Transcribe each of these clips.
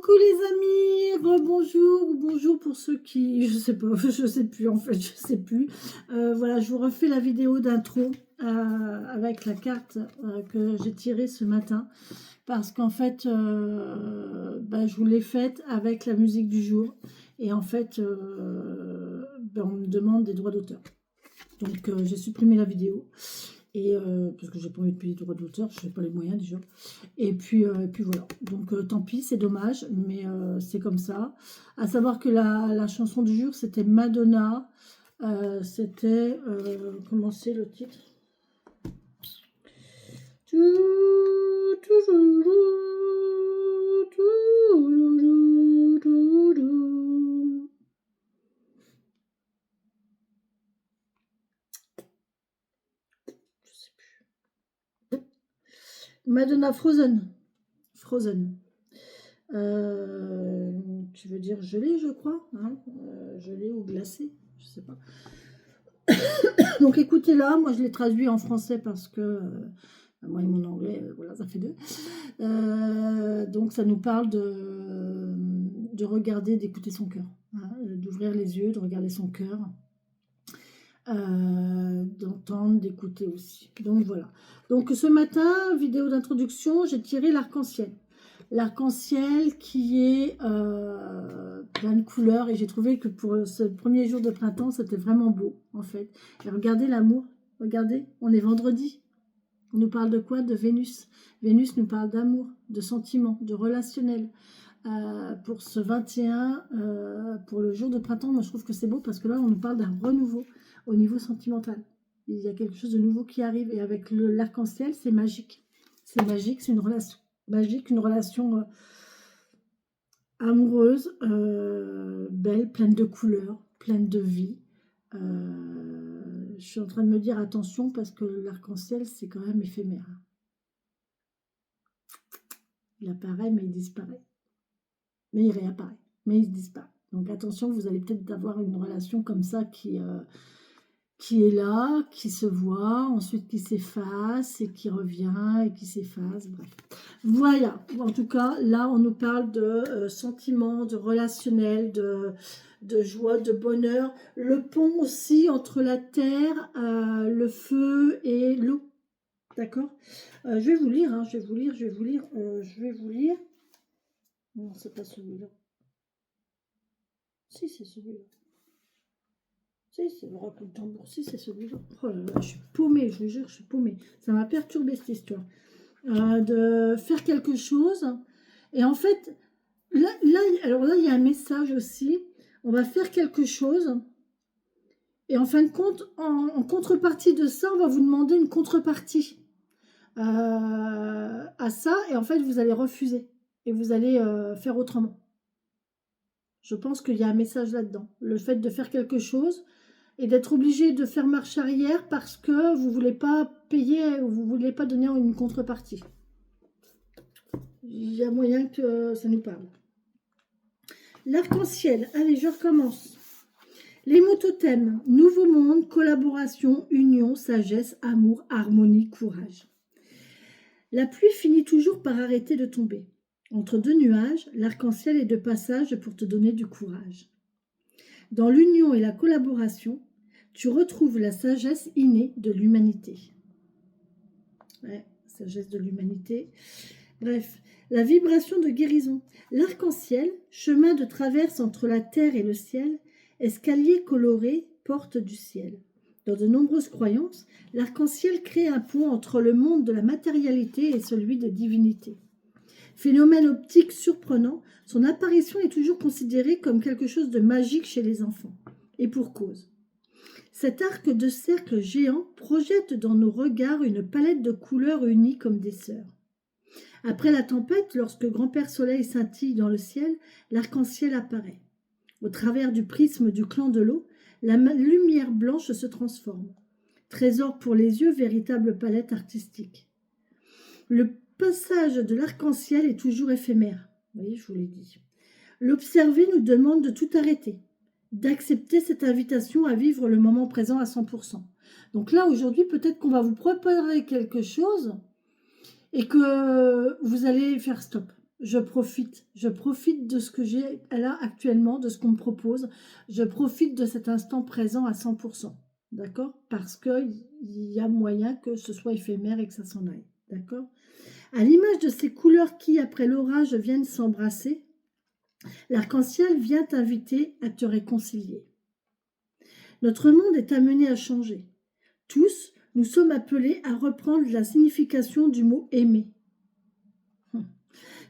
Coucou les amis, rebonjour ou bonjour pour ceux qui, je sais pas, je sais plus en fait, je sais plus. Voilà, je vous refais la vidéo d'intro avec la carte que j'ai tirée ce matin parce qu'en fait, je vous l'ai faite avec la musique du jour et en fait, on me demande des droits d'auteur. Donc j'ai supprimé la vidéo. Et parce que j'ai pas envie de payer de droits d'auteur, je n'ai pas les moyens déjà. Et puis voilà. Donc tant pis, c'est dommage, mais c'est comme ça. À savoir que la chanson du jour, c'était Madonna. C'était comment c'est le titre? Madonna Frozen. Frozen. Tu veux dire gelé, je crois, hein, gelé ou glacé, je sais pas. Donc écoutez-la, moi je l'ai traduit en français parce que moi et mon anglais, voilà, ça fait deux. Donc ça nous parle de regarder, d'écouter son cœur, hein, d'ouvrir les yeux, de regarder son cœur. D'entendre, d'écouter aussi. Donc voilà. Donc ce matin, vidéo d'introduction, j'ai tiré l'arc-en-ciel. L'arc-en-ciel qui est plein de couleurs et j'ai trouvé que pour ce premier jour de printemps, c'était vraiment beau en fait. Et regardez l'amour, regardez, on est vendredi. On nous parle de quoi? De Vénus. Vénus nous parle d'amour, de sentiments, de relationnel. Pour ce 21, pour le jour de printemps, moi je trouve que c'est beau parce que là on nous parle d'un renouveau au niveau sentimental. Il y a quelque chose de nouveau qui arrive et avec l'arc-en-ciel, c'est magique. C'est magique, c'est une relation magique, une relation amoureuse, belle, pleine de couleurs, pleine de vie. Je suis en train de me dire attention parce que l'arc-en-ciel, c'est quand même éphémère. Il apparaît, mais il disparaît. Mais il réapparaît, mais il disparaît. Donc attention, vous allez peut-être avoir une relation comme ça qui est là, qui se voit, ensuite qui s'efface et qui revient et qui s'efface, bref. Voilà, en tout cas, là on nous parle de sentiments, de relationnel, de joie, de bonheur. Le pont aussi entre la terre, le feu et l'eau. D'accord? Je vais vous lire, hein, je vais vous lire. Non, c'est pas celui-là. Si, c'est celui-là. Si, c'est le rappel de tambour. Si, c'est celui-là. Oh là là, je suis paumée, je vous jure, je suis paumée. Ça m'a perturbée cette histoire. De faire quelque chose. Et en fait, alors là, il y a un message aussi. On va faire quelque chose. Et en fin de compte, en contrepartie de ça, on va vous demander une contrepartie à ça. Et en fait, vous allez refuser. Et vous allez faire autrement. Je pense qu'il y a un message là-dedans. Le fait de faire quelque chose et d'être obligé de faire marche arrière parce que vous ne voulez pas payer ou vous ne voulez pas donner une contrepartie. Il y a moyen que ça nous parle. L'arc-en-ciel. Allez, je recommence. Les mots totems. Nouveau monde, collaboration, union, sagesse, amour, harmonie, courage. La pluie finit toujours par arrêter de tomber. Entre deux nuages, l'arc-en-ciel est de passage pour te donner du courage. Dans l'union et la collaboration, tu retrouves la sagesse innée de l'humanité. Ouais, sagesse de l'humanité. Bref, la vibration de guérison. L'arc-en-ciel, chemin de traverse entre la terre et le ciel, escalier coloré, porte du ciel. Dans de nombreuses croyances, l'arc-en-ciel crée un pont entre le monde de la matérialité et celui des divinités. Phénomène optique surprenant, son apparition est toujours considérée comme quelque chose de magique chez les enfants. Et pour cause. Cet arc de cercle géant projette dans nos regards une palette de couleurs unies comme des sœurs. Après la tempête, lorsque grand-père Soleil scintille dans le ciel, l'arc-en-ciel apparaît. Au travers du prisme du clan de l'eau, la lumière blanche se transforme. Trésor pour les yeux, véritable palette artistique. Le passage de l'arc-en-ciel est toujours éphémère. Vous voyez, je vous l'ai dit. L'observer nous demande de tout arrêter, d'accepter cette invitation à vivre le moment présent à 100%. Donc là, aujourd'hui, peut-être qu'on va vous préparer quelque chose et que vous allez faire stop. je profite de ce que j'ai là actuellement, de ce qu'on me propose, je profite de cet instant présent à 100%, d'accord? Parce qu'il y a moyen que ce soit éphémère et que ça s'en aille, d'accord? À l'image de ces couleurs qui, après l'orage, viennent s'embrasser, l'arc-en-ciel vient t'inviter à te réconcilier. Notre monde est amené à changer. Tous, nous sommes appelés à reprendre la signification du mot aimer.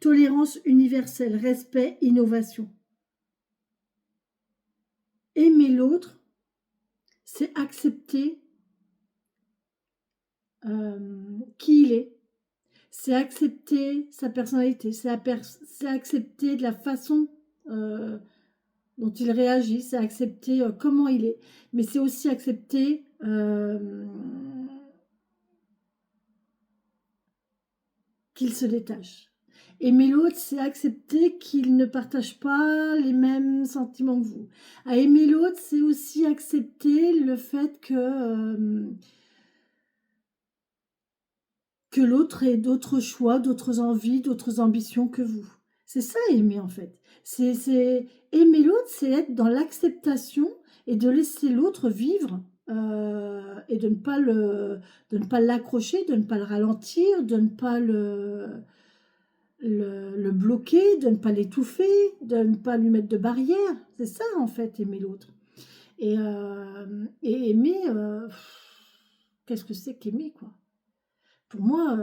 Tolérance universelle, respect, innovation. Aimer l'autre, c'est accepter qui il est, c'est accepter sa personnalité, c'est accepter de la façon dont il réagit, c'est accepter comment il est, mais c'est aussi accepter qu'il se détache. Aimer l'autre, c'est accepter qu'il ne partage pas les mêmes sentiments que vous. À aimer l'autre, c'est aussi accepter le fait que l'autre ait d'autres choix, d'autres envies, d'autres ambitions que vous. C'est ça aimer en fait. Aimer l'autre, c'est être dans l'acceptation et de laisser l'autre vivre et de ne pas l'accrocher, de ne pas le ralentir, de ne pas le bloquer, de ne pas l'étouffer, de ne pas lui mettre de barrière. C'est ça en fait aimer l'autre. Et aimer, qu'est-ce que c'est qu'aimer quoi? Pour moi,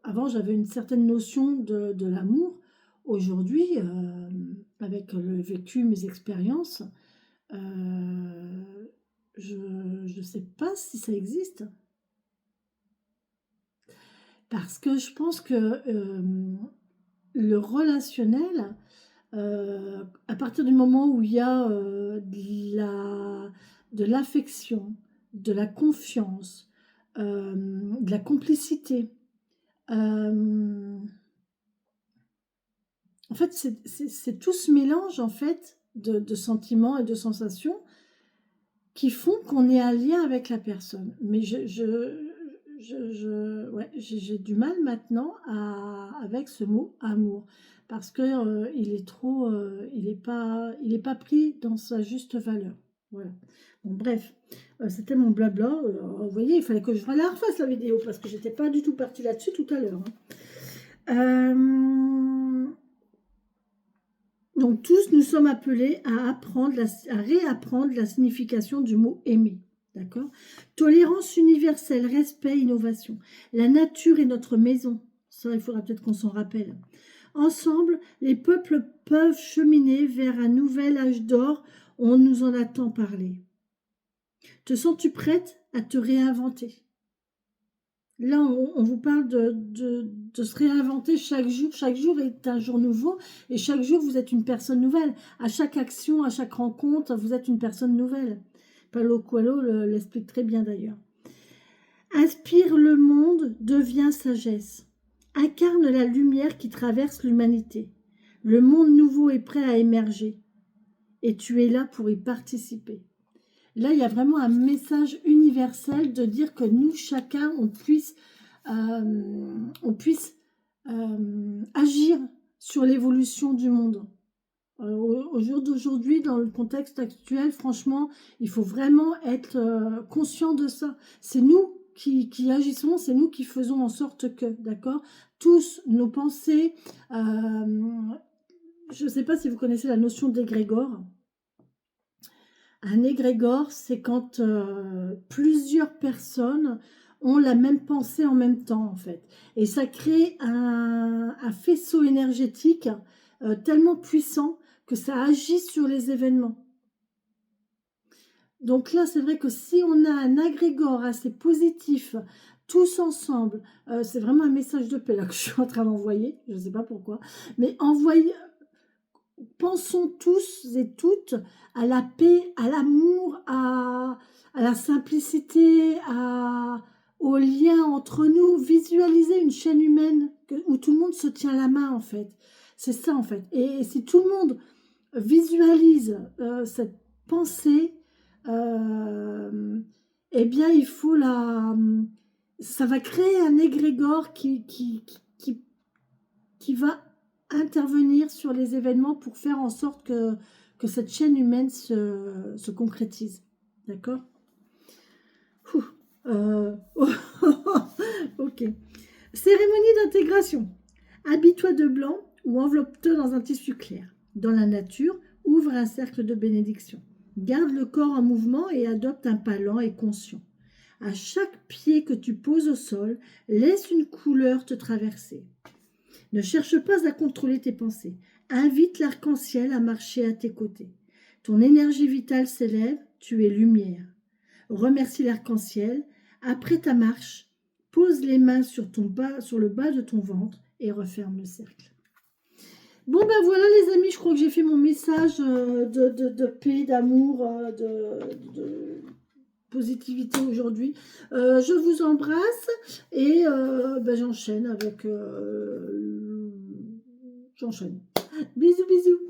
avant, j'avais une certaine notion de l'amour. Aujourd'hui, avec le vécu, mes expériences, je ne sais pas si ça existe. Parce que je pense que le relationnel, à partir du moment où il y a de l'affection, de la confiance, de la complicité, en fait, c'est tout ce mélange en fait de sentiments et de sensations qui font qu'on est en lien avec la personne. Mais ouais, j'ai du mal maintenant avec ce mot amour parce que il est trop, il est pas pris dans sa juste valeur. Voilà. Bon, bref, c'était mon blabla. Vous voyez, il fallait que je la refasse la vidéo parce que j'étais pas du tout partie là-dessus tout à l'heure. Donc tous nous sommes appelés à réapprendre la signification du mot aimer. D'accord? Tolérance universelle, respect, innovation. La nature est notre maison. Ça, il faudra peut-être qu'on s'en rappelle. Ensemble, les peuples peuvent cheminer vers un nouvel âge d'or. On nous en a tant parlé. Te sens-tu prête à te réinventer? Là, on vous parle de se réinventer chaque jour. Chaque jour est un jour nouveau et chaque jour, vous êtes une personne nouvelle. À chaque action, à chaque rencontre, vous êtes une personne nouvelle. Paulo Coelho l'explique très bien d'ailleurs. Inspire le monde, devient sagesse. Incarne la lumière qui traverse l'humanité. Le monde nouveau est prêt à émerger et tu es là pour y participer. Là, il y a vraiment un message universel de dire que nous, chacun, on puisse agir sur l'évolution du monde. Au jour d'aujourd'hui, dans le contexte actuel, franchement, il faut vraiment être conscient de ça. C'est nous qui agissons, c'est nous qui faisons en sorte que, d'accord, tous nos pensées, je ne sais pas si vous connaissez la notion d'égrégore. Un égrégore, c'est quand plusieurs personnes ont la même pensée en même temps, en fait. Et ça crée un faisceau énergétique tellement puissant que ça agit sur les événements. Donc là, c'est vrai que si on a un agrégore assez positif, tous ensemble, c'est vraiment un message de paix là, que je suis en train d'envoyer, je ne sais pas pourquoi, mais pensons tous et toutes à la paix, à l'amour, à la simplicité, au lien entre nous. Visualiser une chaîne humaine où tout le monde se tient la main, en fait. C'est ça, en fait. Et si tout le monde visualise cette pensée, eh bien, il faut ça va créer un égrégore qui qui va intervenir sur les événements pour faire en sorte que cette chaîne humaine se concrétise. D'accord? Ok. Cérémonie d'intégration. Habille-toi de blanc ou enveloppe-toi dans un tissu clair. Dans la nature, ouvre un cercle de bénédiction. Garde le corps en mouvement et adopte un pas lent et conscient. À chaque pied que tu poses au sol, laisse une couleur te traverser. Ne cherche pas à contrôler tes pensées. Invite l'arc-en-ciel à marcher à tes côtés. Ton énergie vitale s'élève, tu es lumière. Remercie l'arc-en-ciel. Après ta marche, pose les mains sur le bas de ton ventre et referme le cercle. Bon ben voilà les amis, je crois que j'ai fait mon message de paix, d'amour, de positivité aujourd'hui. Je vous embrasse et j'enchaîne avec... j'enchaîne. Bisous, bisous.